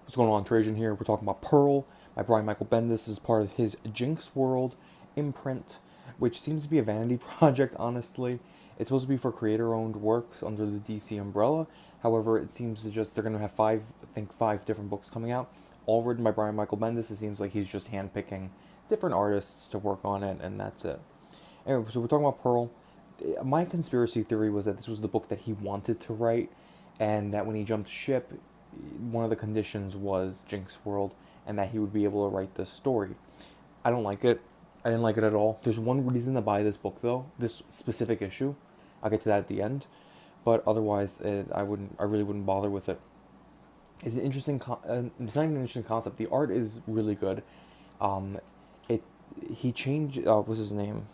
What's going on, Trajan here? We're talking about Pearl by Brian Michael Bendis. This is part of his Jinx World imprint, which seems to be a vanity project, honestly. It's supposed to be for creator-owned works under the DC umbrella. However, it seems to just, they're going to have five different books coming out, all written by Brian Michael Bendis. It seems like he's just handpicking different artists to work on it, and that's it. Anyway, so we're talking about Pearl. My conspiracy theory was that this was the book that he wanted to write, and that when he jumped ship, one of the conditions was Jinx World, and that he would be able to write this story. I don't like it. I didn't like it at all. There's one reason to buy this book, though. This specific issue. I'll get to that at the end. But otherwise, I wouldn't. I really wouldn't bother with it. It's an interesting. It's not even an interesting concept. The art is really good. Um, it. He changed. What's his name?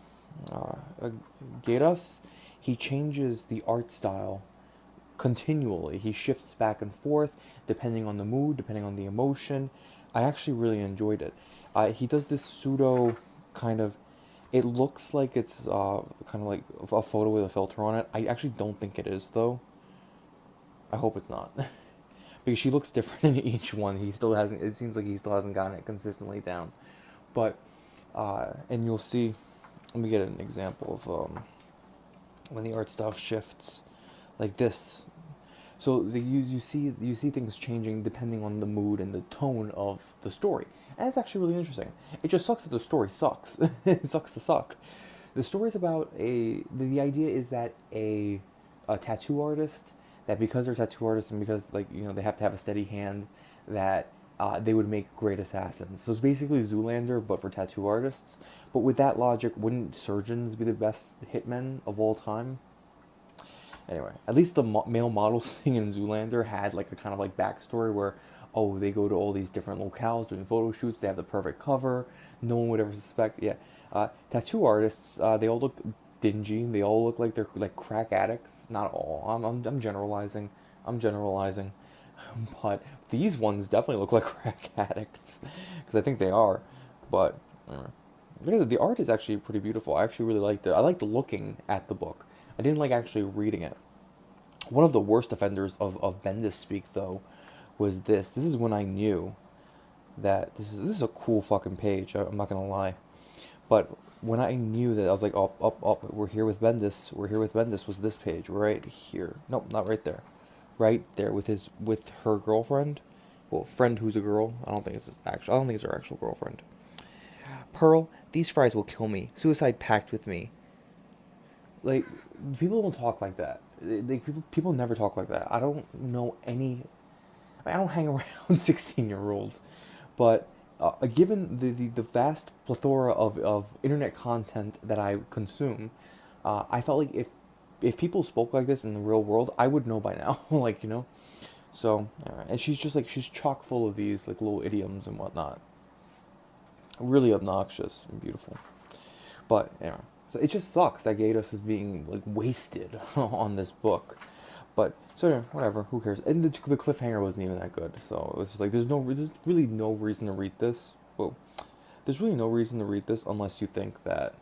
Gaidas. He changes the art style continually. He shifts back and forth depending on the mood, depending on the emotion. I actually really enjoyed it. He does this pseudo kind of. It looks like it's kind of like a photo with a filter on it. I actually don't think it is, though. I hope it's not. Because she looks different in each one. He still hasn't. It seems like he still hasn't gotten it consistently down. But and you'll see. Let me get an example of when the art style shifts, like this. So you see things changing depending on the mood and the tone of the story, and it's actually really interesting. It just sucks that the story sucks. It sucks to suck. The story's about the idea is that a tattoo artist, that because they're tattoo artists and because, like, they have to have a steady hand, that they would make great assassins. So it's basically Zoolander but for tattoo artists. But with that logic, wouldn't surgeons be the best hitmen of all time? Anyway, at least the male models thing in Zoolander had like a kind of like backstory where, oh, they go to all these different locales doing photo shoots. They have the perfect cover. No one would ever suspect. Yeah, tattoo artists. They all look dingy. They all look like they're like crack addicts. Not all. I'm generalizing. I'm generalizing. But these ones definitely look like crack addicts because I think they are. But anyway. The art is actually pretty beautiful. I actually really liked it. I liked looking at the book. I didn't like actually reading it. One of the worst offenders of Bendis speak, though, was this. This is when I knew that this is a cool fucking page. I'm not gonna lie, but when I knew that, I was like, oh, we're here with Bendis. We're here with Bendis. Was this page right here? Nope, not right there. Right there with her girlfriend. Well, friend who's a girl. I don't think it's his actual. I don't think it's her actual girlfriend. Pearl, these fries will kill me. Suicide pact with me. Like, people don't talk like that. People never talk like that. I don't know any. I don't hang around 16-year-olds, but given the vast plethora of internet content that I consume, I felt like if people spoke like this in the real world, I would know by now. So, and she's just like, she's chock full of these like little idioms and whatnot. Really obnoxious and beautiful. But anyway, so it just sucks that Gaidos is being like wasted on this book. But so yeah, whatever, who cares? And the cliffhanger wasn't even that good, so it was just like there's really no reason to read this. Well, there's really no reason to read this unless you think that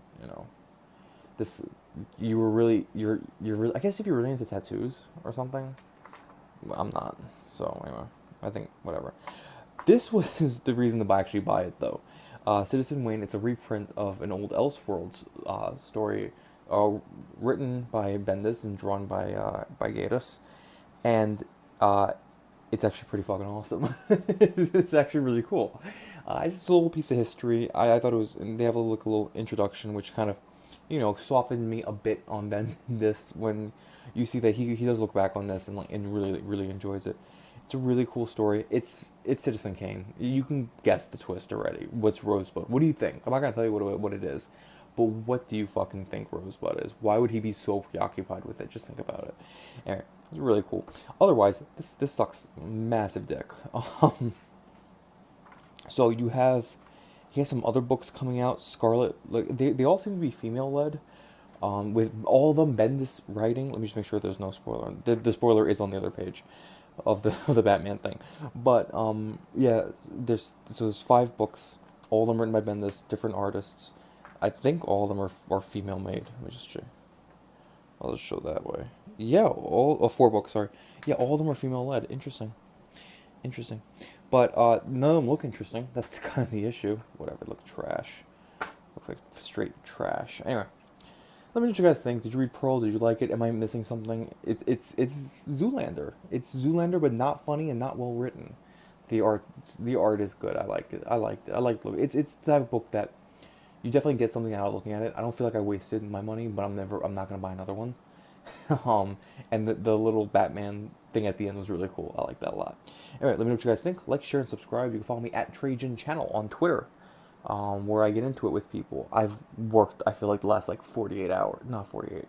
this you're really, I guess if you're really into tattoos or something. I'm not, so anyway, I think whatever. This was the reason to actually buy it, though. Citizen Wayne, it's a reprint of an old Elseworlds story, written by Bendis and drawn by Gaius, and it's actually pretty fucking awesome. It's actually really cool. It's just a little piece of history. I thought it was, and they have a little introduction, which kind of, softened me a bit on Bendis when you see that he does look back on this and really really enjoys it. It's a really cool story. It's Citizen Kane. You can guess the twist already. What's Rosebud? What do you think? I'm not gonna tell you what it is, but what do you fucking think Rosebud is? Why would he be so preoccupied with it? Just think about it. Anyway, it's really cool. Otherwise, this sucks massive dick. So he has some other books coming out. Scarlet, like they all seem to be female led. With all of them Bendis writing. Let me just make sure there's no spoiler. The spoiler is on the other page of the Batman thing. But yeah, there's 5 books, all of them written by Bendis, different artists. I think all of them are female made. Let me just check. I'll just show that way. Yeah, all 4 books. Sorry. Yeah, all of them are female led. Interesting. Interesting. But none of them look interesting. That's kind of the issue. Whatever, it looks trash. Looks like straight trash. Anyway, let me know what you guys think. Did you read Pearl? Did you like it? Am I missing something? It's Zoolander. It's Zoolander, but not funny and not well written. The art is good. I liked it. I liked it. I liked it. It's the type of book that you definitely get something out of looking at it. I don't feel like I wasted my money, but I'm not gonna buy another one. um, and the little Batman thing at the end was really cool. I like that a lot. Anyway, let me know what you guys think. Like, share, and subscribe. You can follow me at Trajan Channel on Twitter, where I get into it with people. I've worked, I feel like, the last like 48 hours, not 48,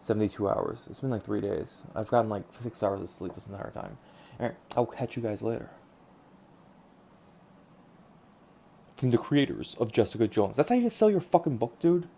72 hours. It's been like 3 days. I've gotten like 6 hours of sleep this entire time. Alright, I'll catch you guys later. From the creators of Jessica Jones. That's how you sell your fucking book, dude?